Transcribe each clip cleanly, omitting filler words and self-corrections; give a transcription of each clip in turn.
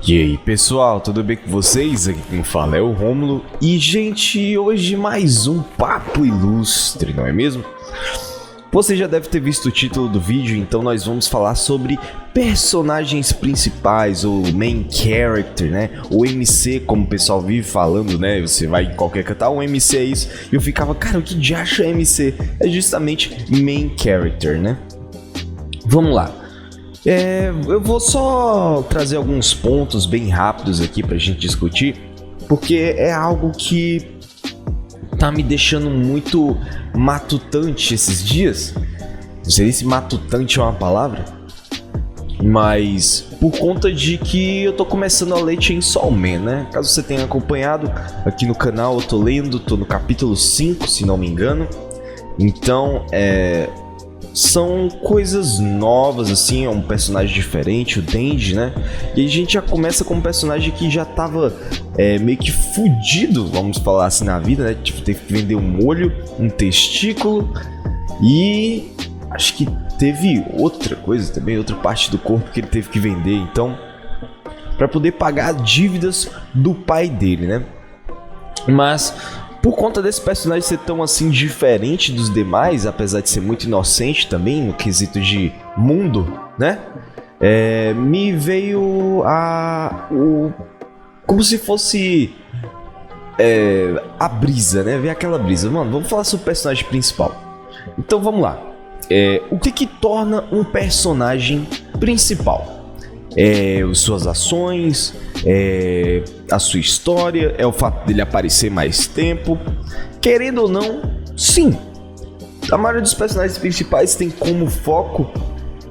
E aí pessoal, tudo bem com vocês? Aqui quem fala é o Rômulo. E gente, hoje mais um Papo Ilustre, não é mesmo? Você já deve ter visto o título do vídeo, então nós vamos falar sobre personagens principais, ou main character, né? O MC, como o pessoal vive falando, né? Você vai em qualquer canal, o MC é isso. E eu ficava, cara, o que diacho é MC? É justamente main character, né? Vamos lá. Eu vou só trazer alguns pontos bem rápidos aqui pra gente discutir, porque é algo que tá me deixando muito matutante esses dias. Não sei se matutante é uma palavra, mas por conta de que eu tô começando a ler Chainsaw Man, né? Caso você tenha acompanhado aqui no canal, eu tô no capítulo 5, se não me engano. Então, são coisas novas, assim, é um personagem diferente, o Denji, né? E a gente já começa com um personagem que já tava meio que fudido, vamos falar assim, na vida, né? Tipo, teve que vender um olho, um testículo e acho que teve outra coisa também, outra parte do corpo que ele teve que vender, então, para poder pagar dívidas do pai dele, né? Mas por conta desse personagem ser tão assim diferente dos demais, apesar de ser muito inocente também no quesito de mundo, né? Me veio como se fosse a brisa, né? Veio aquela brisa. Mano, vamos falar sobre o personagem principal. Então vamos lá. O que torna um personagem principal? Suas ações, a sua história, é o fato dele aparecer mais tempo. Querendo ou não, sim, a maioria dos personagens principais tem como foco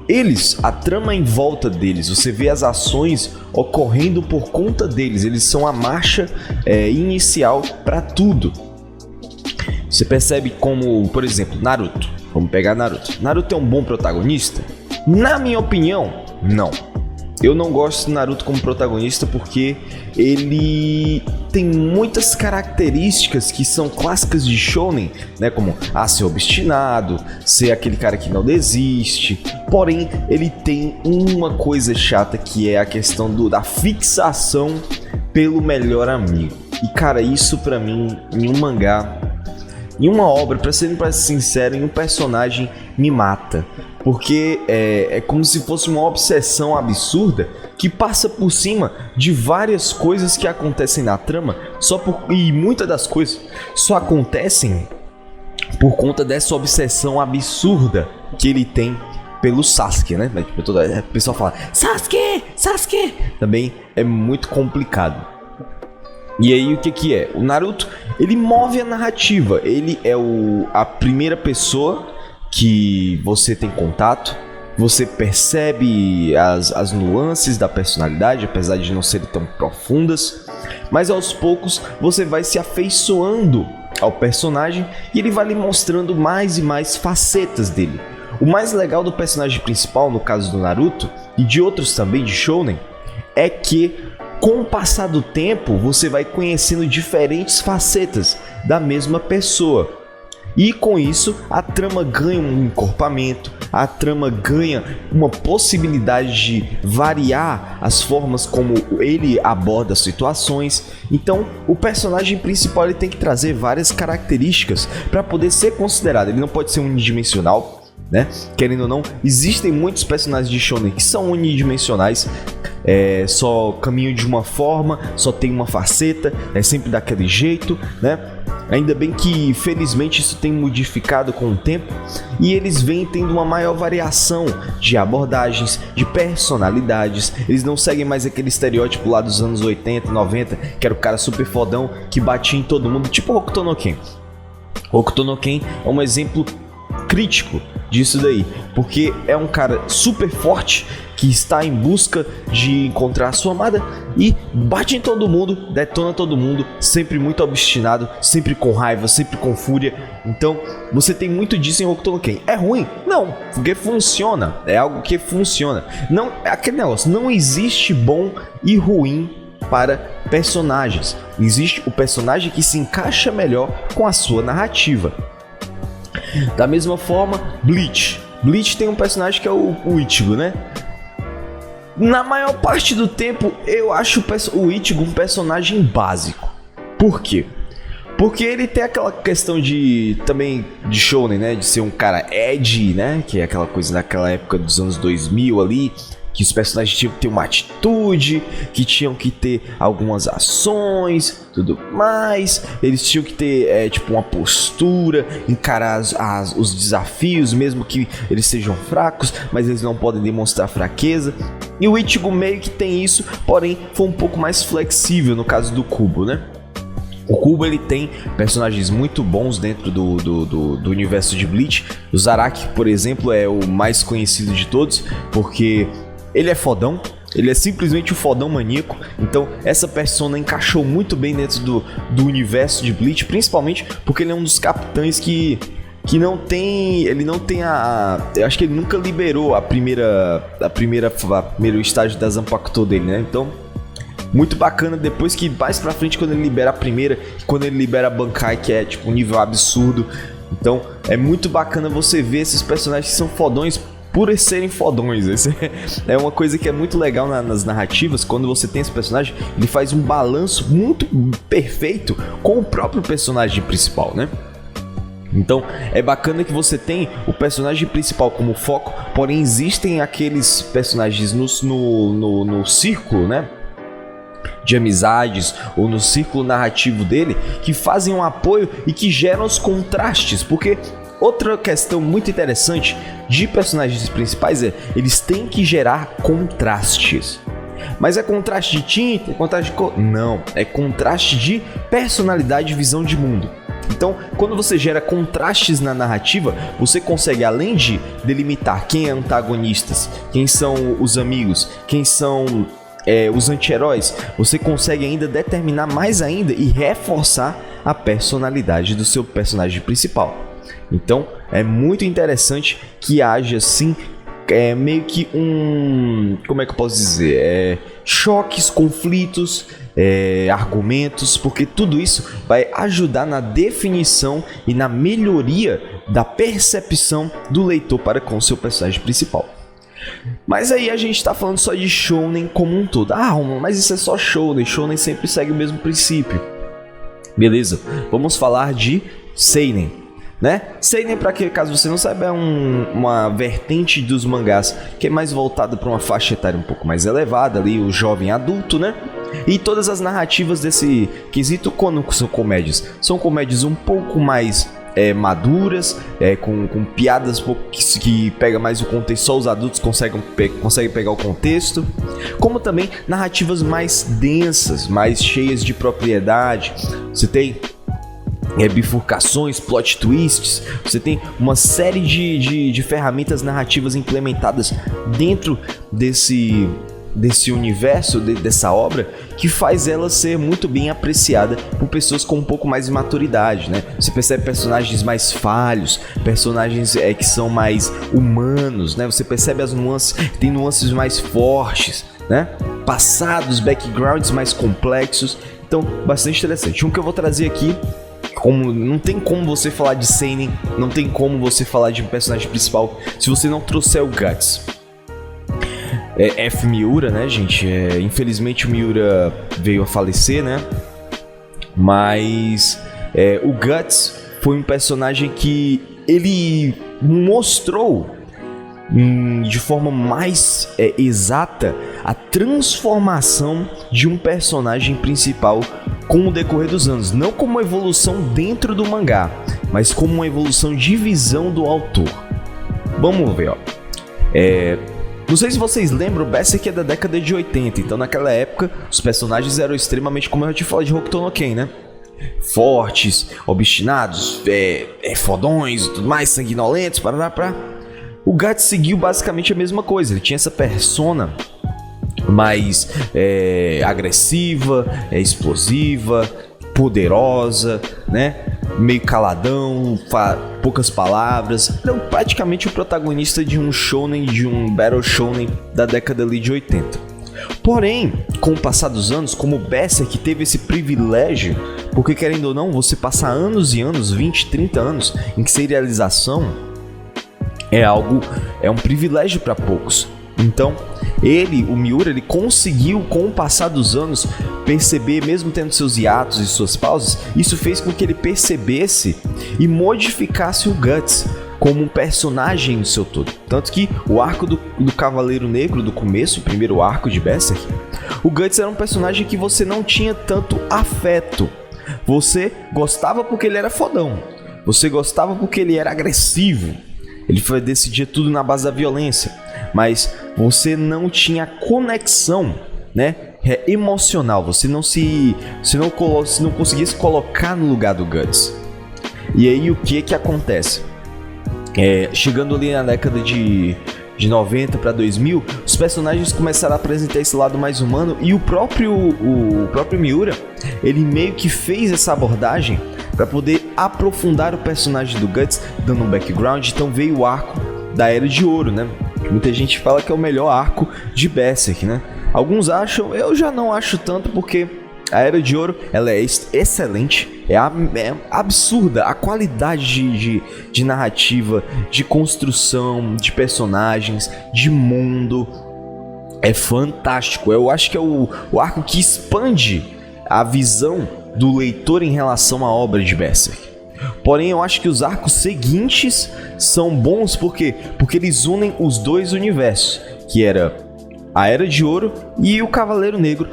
eles, a trama em volta deles. Você vê as ações ocorrendo por conta deles, eles são a marcha inicial para tudo. Você percebe como, por exemplo, Naruto. Vamos pegar Naruto. Naruto é um bom protagonista? Na minha opinião, não. Eu não gosto do Naruto como protagonista porque ele tem muitas características que são clássicas de Shonen, né? Como ser obstinado, ser aquele cara que não desiste. Porém, ele tem uma coisa chata que é a questão da fixação pelo melhor amigo. E cara, isso pra mim, em um mangá, em uma obra, pra ser sincero, em um personagem, me mata. Porque é como se fosse uma obsessão absurda que passa por cima de várias coisas que acontecem na trama. E muitas das coisas só acontecem por conta dessa obsessão absurda que ele tem pelo Sasuke, né? O pessoal fala, Sasuke, Sasuke! Também é muito complicado. E aí o que é? O Naruto, ele move a narrativa. Ele é a primeira pessoa que você tem contato, você percebe as nuances da personalidade, apesar de não serem tão profundas, mas aos poucos você vai se afeiçoando ao personagem e ele vai lhe mostrando mais e mais facetas dele. O mais legal do personagem principal, no caso do Naruto, e de outros também de Shonen, é que com o passar do tempo você vai conhecendo diferentes facetas da mesma pessoa. E com isso, a trama ganha um encorpamento, a trama ganha uma possibilidade de variar as formas como ele aborda as situações. Então, o personagem principal ele tem que trazer várias características para poder ser considerado. Ele não pode ser unidimensional, né? Querendo ou não, existem muitos personagens de Shonen que são unidimensionais. Só caminham de uma forma, só tem uma faceta, é sempre daquele jeito, né? Ainda bem que, felizmente, isso tem modificado com o tempo e eles vêm tendo uma maior variação de abordagens, de personalidades. Eles não seguem mais aquele estereótipo lá dos anos 80, 90, que era o cara super fodão que batia em todo mundo, tipo Hokuto no Ken. Hokuto no Ken é um exemplo crítico disso daí, porque é um cara super forte que está em busca de encontrar a sua amada e bate em todo mundo, detona todo mundo, sempre muito obstinado, sempre com raiva, sempre com fúria. Então você tem muito disso em Hokuto no Ken. É ruim? Não, porque funciona, é algo que funciona. Não, é aquele negócio, não existe bom e ruim para personagens. Existe o personagem que se encaixa melhor com a sua narrativa. Da mesma forma, Bleach. Bleach tem um personagem que é o Ichigo, né? Na maior parte do tempo, eu acho o Ichigo um personagem básico. Por quê? Porque ele tem aquela questão também de shounen, né? De ser um cara edgy, né? Que é aquela coisa daquela época dos anos 2000 ali, que os personagens tinham que ter uma atitude, que tinham que ter algumas ações, tudo mais. Eles tinham que ter, tipo, uma postura, encarar os desafios, mesmo que eles sejam fracos, mas eles não podem demonstrar fraqueza. E o Ichigo meio que tem isso, porém foi um pouco mais flexível no caso do Kubo, né? O Kubo, ele tem personagens muito bons dentro do universo de Bleach. O Zaraki, por exemplo, é o mais conhecido de todos, porque ele é fodão, ele é simplesmente o fodão maníaco. Então essa persona encaixou muito bem dentro do universo de Bleach, principalmente porque ele é um dos capitães que não tem, ele não tem eu acho que ele nunca liberou o primeiro estágio da Zanpakuto dele, né? Então, muito bacana. Depois que mais pra frente, quando ele libera a primeira, quando ele libera a Bankai, que é tipo um nível absurdo. Então é muito bacana você ver esses personagens que são fodões por serem fodões. Esse é uma coisa que é muito legal nas narrativas. Quando você tem esse personagem, ele faz um balanço muito perfeito com o próprio personagem principal, né? Então é bacana que você tem o personagem principal como foco, porém existem aqueles personagens no círculo, né, de amizades ou no círculo narrativo dele, que fazem um apoio e que geram os contrastes. Porque outra questão muito interessante de personagens principais é eles têm que gerar contrastes. Mas é contraste de tinta? É contraste de cor? Não, é contraste de personalidade e visão de mundo. Então, quando você gera contrastes na narrativa, você consegue, além de delimitar quem é antagonistas, quem são os amigos, quem são os anti-heróis, você consegue ainda determinar mais ainda e reforçar a personalidade do seu personagem principal. Então, é muito interessante que haja, assim, meio que como é que eu posso dizer? Choques, conflitos, argumentos, porque tudo isso vai ajudar na definição e na melhoria da percepção do leitor para com o seu personagem principal. Mas aí a gente tá falando só de shounen como um todo. Mas isso é só shounen. Shounen sempre segue o mesmo princípio. Beleza, vamos falar de seinen, né? Seinen, para que caso você não saiba, é uma vertente dos mangás que é mais voltada para uma faixa etária um pouco mais elevada, ali o jovem adulto, né? E todas as narrativas desse quesito, quando são comédias, são comédias um pouco mais maduras, com piadas que pega mais o contexto, só os adultos conseguem pegar o contexto, como também narrativas mais densas, mais cheias de propriedade. Você tem bifurcações, plot twists, você tem uma série de ferramentas narrativas implementadas dentro desse universo, dessa obra, que faz ela ser muito bem apreciada por pessoas com um pouco mais de maturidade, né? Você percebe personagens mais falhos, personagens que são mais humanos, né? Você percebe as nuances, tem nuances mais fortes, né? Passados, backgrounds mais complexos. Então, bastante interessante. Um que eu vou trazer aqui, não tem como você falar de seinen, não tem como você falar de um personagem principal se você não trouxer o Guts. F. Miura, né, gente? Infelizmente o Miura veio a falecer, né? Mas o Guts foi um personagem que ele mostrou de forma mais exata a transformação de um personagem principal com o decorrer dos anos. Não como uma evolução dentro do mangá, mas como uma evolução de visão do autor. Vamos ver, ó. Não sei se vocês lembram, o Berserk é da década de 80, então naquela época os personagens eram extremamente, como eu te falei de Hokuto no Ken, né? Fortes, obstinados, fodões e tudo mais, sanguinolentos, parará. O Guts seguiu basicamente a mesma coisa, ele tinha essa persona mais agressiva, explosiva, poderosa, né? Meio caladão, poucas palavras. Então, praticamente o protagonista de um shonen, de um battle shonen da década ali de 80. Porém, com o passar dos anos, como o Berserk teve esse privilégio, porque querendo ou não, você passar anos e anos, 20, 30 anos, em que serialização é um privilégio para poucos. Então, o Miura, ele conseguiu, com o passar dos anos, perceber, mesmo tendo seus hiatos e suas pausas, isso fez com que ele percebesse e modificasse o Guts como um personagem no seu todo. Tanto que o arco do Cavaleiro Negro, do começo, o primeiro arco de Berserk, o Guts era um personagem que você não tinha tanto afeto. Você gostava porque ele era fodão. Você gostava porque ele era agressivo. Ele decidia tudo na base da violência. Mas você não tinha conexão, né, emocional. Você não conseguia se colocar no lugar do Guts. E aí o que acontece? Chegando ali na década de 90 para 2000, os personagens começaram a apresentar esse lado mais humano, e o próprio Miura, ele meio que fez essa abordagem para poder aprofundar o personagem do Guts, dando um background. Então veio o arco da Era de Ouro, né? Muita gente fala que é o melhor arco de Berserk, né? Alguns acham, eu já não acho tanto, porque a Era de Ouro, ela é excelente, é absurda a qualidade de narrativa, de construção, de personagens, de mundo, é fantástico. Eu acho que é o arco que expande a visão do leitor em relação à obra de Berserk. Porém, eu acho que os arcos seguintes são bons porque eles unem os dois universos, que era a Era de Ouro e o Cavaleiro Negro.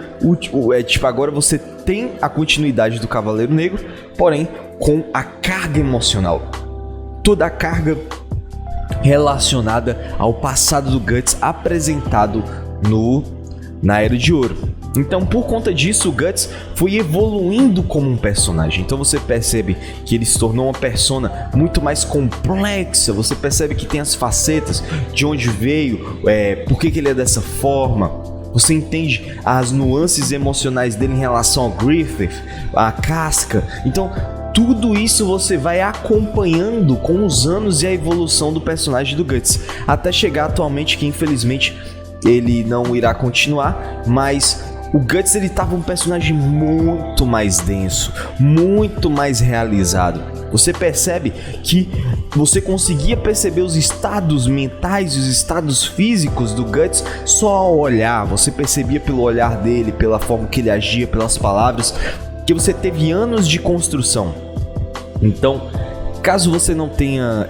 Agora você tem a continuidade do Cavaleiro Negro, porém com a carga emocional. Toda a carga relacionada ao passado do Guts apresentado na Era de Ouro. Então, por conta disso, o Guts foi evoluindo como um personagem. Então você percebe que ele se tornou uma persona muito mais complexa. Você percebe que tem as facetas, de onde veio, por que ele é dessa forma. Você entende as nuances emocionais dele em relação ao Griffith, a Casca. Então, tudo isso você vai acompanhando com os anos e a evolução do personagem do Guts, até chegar atualmente, que infelizmente ele não irá continuar, mas o Guts, ele tava um personagem muito mais denso, muito mais realizado. Você percebe que você conseguia perceber os estados mentais e os estados físicos do Guts só ao olhar. Você percebia pelo olhar dele, pela forma que ele agia, pelas palavras, que você teve anos de construção. Então, caso você não tenha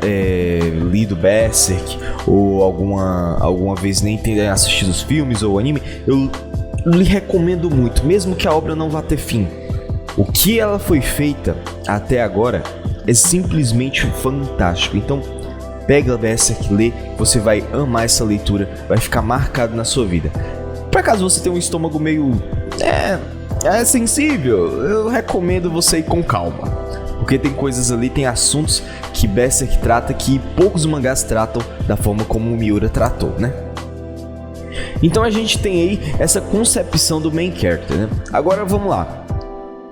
lido Berserk, ou alguma vez nem tenha assistido os filmes ou o anime, eu lhe recomendo muito, mesmo que a obra não vá ter fim. O que ela foi feita até agora é simplesmente fantástico. Então, pega Berserk, lê, você vai amar essa leitura, vai ficar marcado na sua vida. Por acaso você tem um estômago meio sensível, eu recomendo você ir com calma, porque tem coisas ali, tem assuntos que Berserk trata que poucos mangás tratam da forma como o Miura tratou, né? Então a gente tem aí essa concepção do main character, né? Agora vamos lá.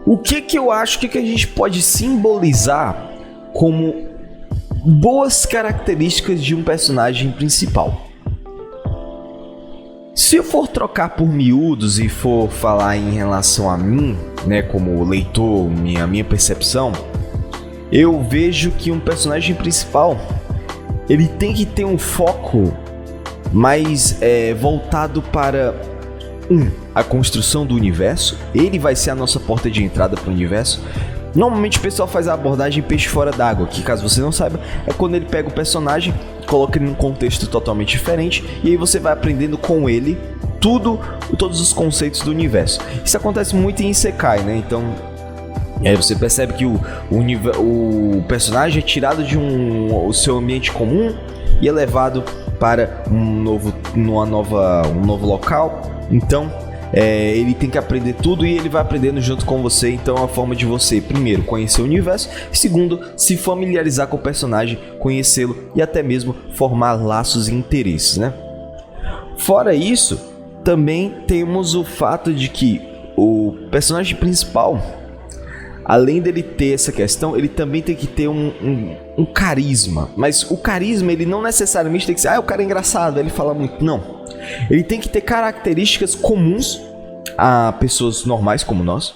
O que eu acho que a gente pode simbolizar como boas características de um personagem principal? Se eu for trocar por miúdos e for falar em relação a mim, né, como leitor, minha percepção, eu vejo que um personagem principal, ele tem que ter um foco mais voltado para a construção do universo. Ele vai ser a nossa porta de entrada para o universo. Normalmente o pessoal faz a abordagem peixe fora d'água, que, caso você não saiba, é quando ele pega o personagem, coloca ele num contexto totalmente diferente, e aí você vai aprendendo com ele todos os conceitos do universo. Isso acontece muito em Isekai, né? Então você percebe que o personagem é tirado de o seu ambiente comum e é levado para um novo local. Então ele tem que aprender tudo e ele vai aprendendo junto com você. Então é a forma de você, primeiro, conhecer o universo, e segundo, se familiarizar com o personagem, conhecê-lo e até mesmo formar laços e interesses, né? Fora isso, também temos o fato de que o personagem principal, além dele ter essa questão, ele também tem que ter um carisma. Mas o carisma, ele não necessariamente tem que ser o cara é engraçado, ele fala muito. Não. Ele tem que ter características comuns a pessoas normais como nós,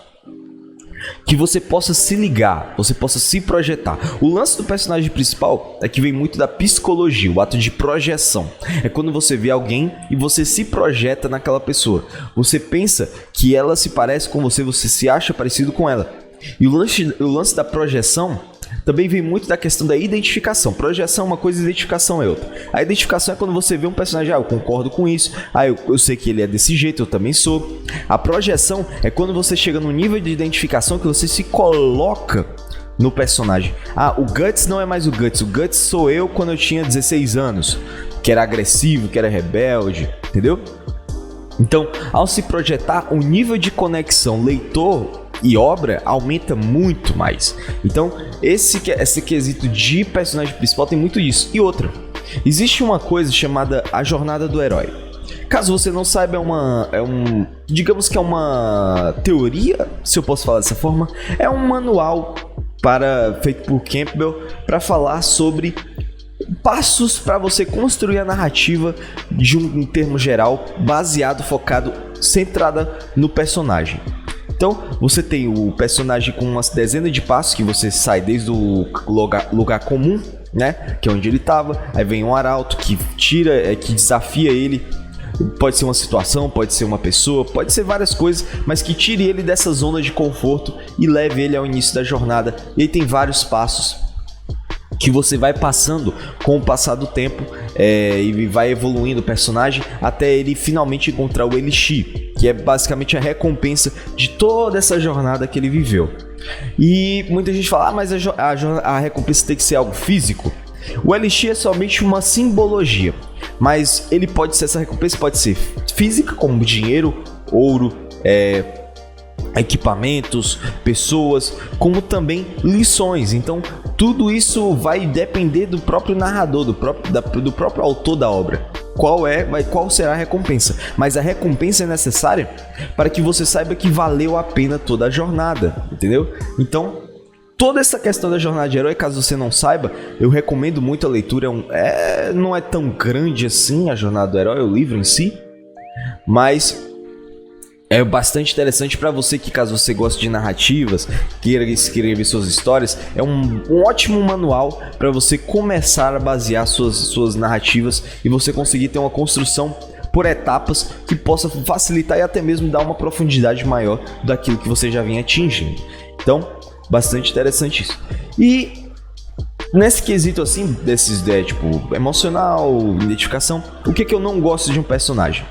que você possa se ligar, você possa se projetar. O lance do personagem principal é que vem muito da psicologia, o ato de projeção. É quando você vê alguém e você se projeta naquela pessoa. Você pensa que ela se parece com você, você se acha parecido com ela. E o lance da projeção também vem muito da questão da identificação. Projeção é uma coisa, identificação é outra. A identificação é quando você vê um personagem, eu concordo com isso, eu sei que ele é desse jeito, eu também sou. A projeção é quando você chega num nível de identificação que você se coloca no personagem. O Guts não é mais o Guts sou eu quando eu tinha 16 anos, que era agressivo, que era rebelde, entendeu? Então, ao se projetar, o nível de conexão leitor e obra aumenta muito mais. Então, esse quesito de personagem principal tem muito isso. E outra, existe uma coisa chamada a jornada do herói. Caso você não saiba, digamos que é uma teoria, se eu posso falar dessa forma, é um manual feito por Campbell para falar sobre passos para você construir a narrativa de um termo geral, focado, centrada no personagem. Então, você tem o personagem com umas dezenas de passos que você sai desde o lugar comum, né? Que é onde ele estava. Aí vem um arauto que que desafia ele. Pode ser uma situação, pode ser uma pessoa, pode ser várias coisas, mas que tire ele dessa zona de conforto e leve ele ao início da jornada. E aí tem vários passos que você vai passando com o passar do tempo e vai evoluindo o personagem até ele finalmente encontrar o Elixir, que é basicamente a recompensa de toda essa jornada que ele viveu. E muita gente fala, mas a recompensa tem que ser algo físico. O Elixir é somente uma simbologia, mas essa recompensa pode ser física, como dinheiro, ouro, equipamentos, pessoas, como também lições. Então tudo isso vai depender do próprio narrador, do próprio autor da obra. Qual será a recompensa? Mas a recompensa é necessária para que você saiba que valeu a pena toda a jornada, entendeu? Então, toda essa questão da jornada de herói, caso você não saiba, eu recomendo muito a leitura. Não é tão grande assim a jornada do herói, o livro em si, mas é bastante interessante para você que, caso você goste de narrativas, queira escrever suas histórias, é um ótimo manual para você começar a basear suas narrativas e você conseguir ter uma construção por etapas que possa facilitar e até mesmo dar uma profundidade maior daquilo que você já vinha atingindo. Então, bastante interessante isso. E nesse quesito assim, desses tipo emocional, identificação, o que eu não gosto de um personagem?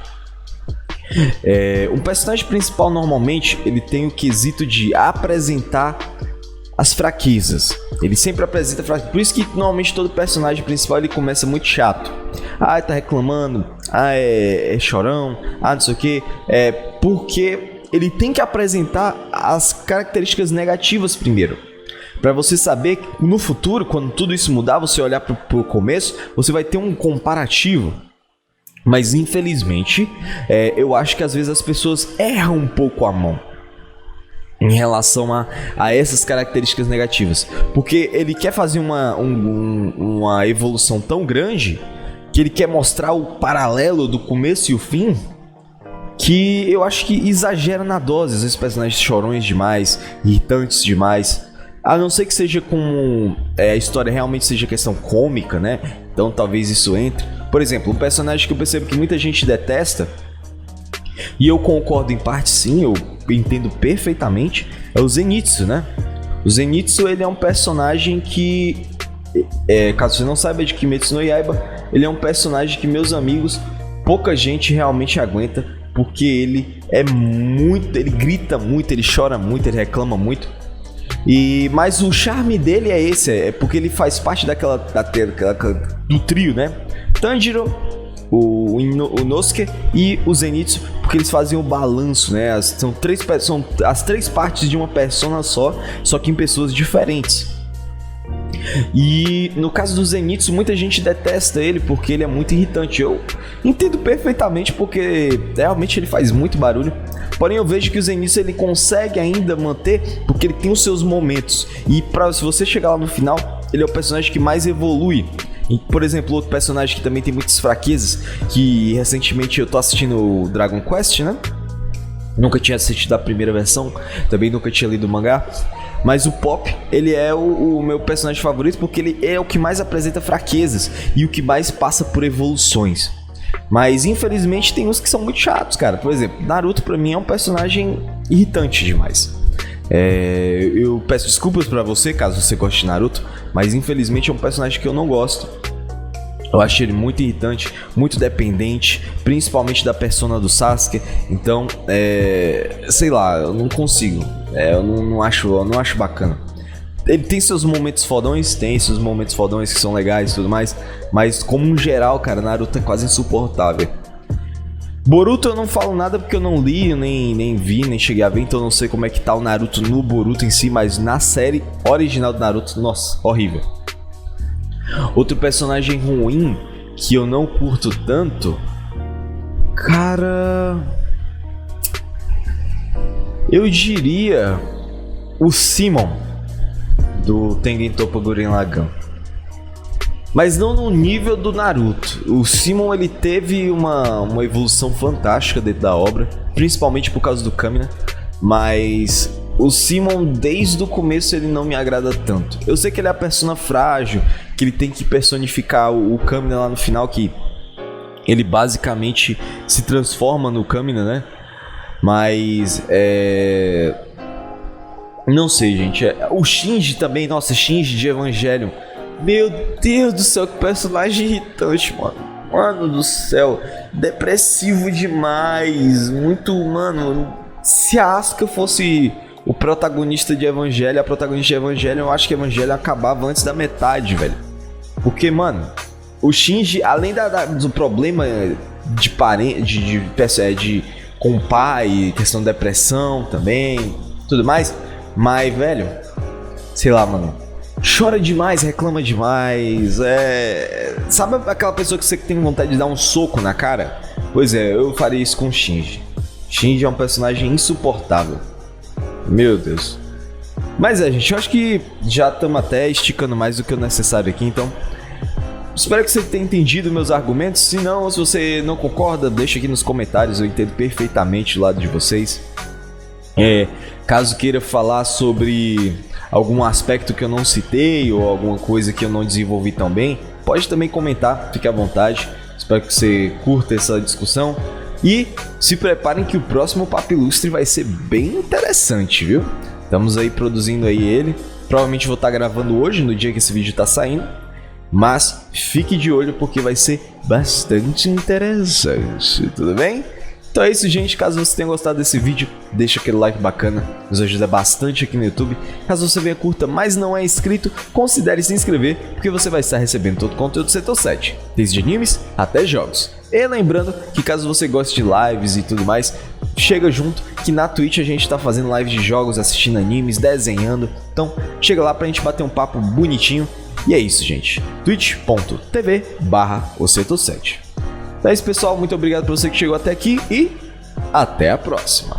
Um personagem principal normalmente ele tem o quesito de apresentar as fraquezas. Ele sempre apresenta fraquezas. Por isso que normalmente todo personagem principal ele começa muito chato. Tá reclamando, é chorão, não sei o que. Porque ele tem que apresentar as características negativas primeiro. Para você saber que no futuro, quando tudo isso mudar, você olhar pro começo, você vai ter um comparativo. Mas infelizmente, eu acho que às vezes as pessoas erram um pouco a mão em relação a essas características negativas. Porque ele quer fazer uma evolução tão grande que ele quer mostrar o paralelo do começo e o fim, que eu acho que exagera na dose. Às vezes personagens chorões demais, irritantes demais. A não ser que seja como a história realmente seja questão cômica, né? Então talvez isso entre. Por exemplo, um personagem que eu percebo que muita gente detesta, e eu concordo em parte sim, eu entendo perfeitamente, é o Zenitsu, né? O Zenitsu, ele é um personagem que, caso você não saiba de Kimetsu no Yaiba, ele é um personagem que, meus amigos, pouca gente realmente aguenta, porque ele ele grita muito, ele chora muito, ele reclama muito. Mas o charme dele é esse, porque ele faz parte do trio, né? Tanjiro, o Inosuke e o Zenitsu, porque eles fazem o balanço, né? São as três partes de uma persona só que em pessoas diferentes. E no caso do Zenitsu, muita gente detesta ele porque ele é muito irritante. Eu entendo perfeitamente, porque realmente ele faz muito barulho. Porém, eu vejo que o Zenitsu ele consegue ainda manter, porque ele tem os seus momentos. E se você chegar lá no final, ele é o personagem que mais evolui. E, por exemplo, outro personagem que também tem muitas fraquezas, que recentemente eu tô assistindo o Dragon Quest, né? Nunca tinha assistido a primeira versão, também nunca tinha lido o mangá. Mas o Pop, ele é o meu personagem favorito porque ele é o que mais apresenta fraquezas e o que mais passa por evoluções. Mas infelizmente tem uns que são muito chatos, cara. Por exemplo, Naruto pra mim é um personagem irritante demais. Eu peço desculpas pra você caso você goste de Naruto, mas infelizmente é um personagem que eu não gosto. Eu acho ele muito irritante, muito dependente, principalmente da persona do Sasuke. Então, sei lá, eu não consigo. Eu não acho bacana. Ele tem seus momentos fodões, que são legais e tudo mais, mas como no geral, cara, Naruto é quase insuportável. Boruto eu não falo nada porque eu não li, nem vi, nem cheguei a ver, então eu não sei como é que tá o Naruto no Boruto em si, mas na série original do Naruto, nossa, horrível. Outro personagem ruim que eu não curto tanto, cara, eu diria o Simon do Tengen Toppa Gurren Lagann. Mas não no nível do Naruto. O Simon ele teve uma evolução fantástica dentro da obra, principalmente por causa do Kamina, mas o Simon desde o começo ele não me agrada tanto. Eu sei que ele é a persona frágil, que ele tem que personificar o Kamina lá no final, que ele basicamente se transforma no Kamina, né? Mas não sei, gente. O Shinji também, nossa, Shinji de Evangelion. Meu Deus do céu, que personagem irritante, mano. Mano do céu, depressivo demais. Muito, mano. Se a Asuka fosse o protagonista de Evangelion, a protagonista de Evangelion, eu acho que Evangelion acabava antes da metade, velho. Porque, mano, o Shinji, além do problema de parente, com o pai, questão de depressão também, tudo mais, mas, velho, sei lá, mano. Chora demais, reclama demais. Sabe aquela pessoa que você tem vontade de dar um soco na cara? Pois é, eu faria isso com o Shinji. Shinji é um personagem insuportável. Meu Deus. Mas gente, eu acho que já estamos até esticando mais do que o necessário aqui, então espero que você tenha entendido meus argumentos. Se não, se você não concorda, deixa aqui nos comentários, eu entendo perfeitamente o lado de vocês. Caso queira falar sobre algum aspecto que eu não citei ou alguma coisa que eu não desenvolvi tão bem, pode também comentar, fique à vontade. Espero que você curta essa discussão e se preparem que o próximo Papo Ilustre vai ser bem interessante, viu? Estamos aí produzindo aí ele, provavelmente vou estar gravando hoje, no dia que esse vídeo está saindo, mas fique de olho porque vai ser bastante interessante, tudo bem? Então é isso, gente. Caso você tenha gostado desse vídeo, deixa aquele like bacana, nos ajuda bastante aqui no YouTube. Caso você venha curta, mas não é inscrito, considere se inscrever, porque você vai estar recebendo todo o conteúdo do Setor 7, desde animes até jogos. E lembrando que caso você goste de lives e tudo mais, chega junto, que na Twitch a gente tá fazendo lives de jogos, assistindo animes, desenhando. Então chega lá pra gente bater um papo bonitinho. E é isso, gente. twitch.tv/osetor7. Então é isso, pessoal. Muito obrigado por você que chegou até aqui e até a próxima.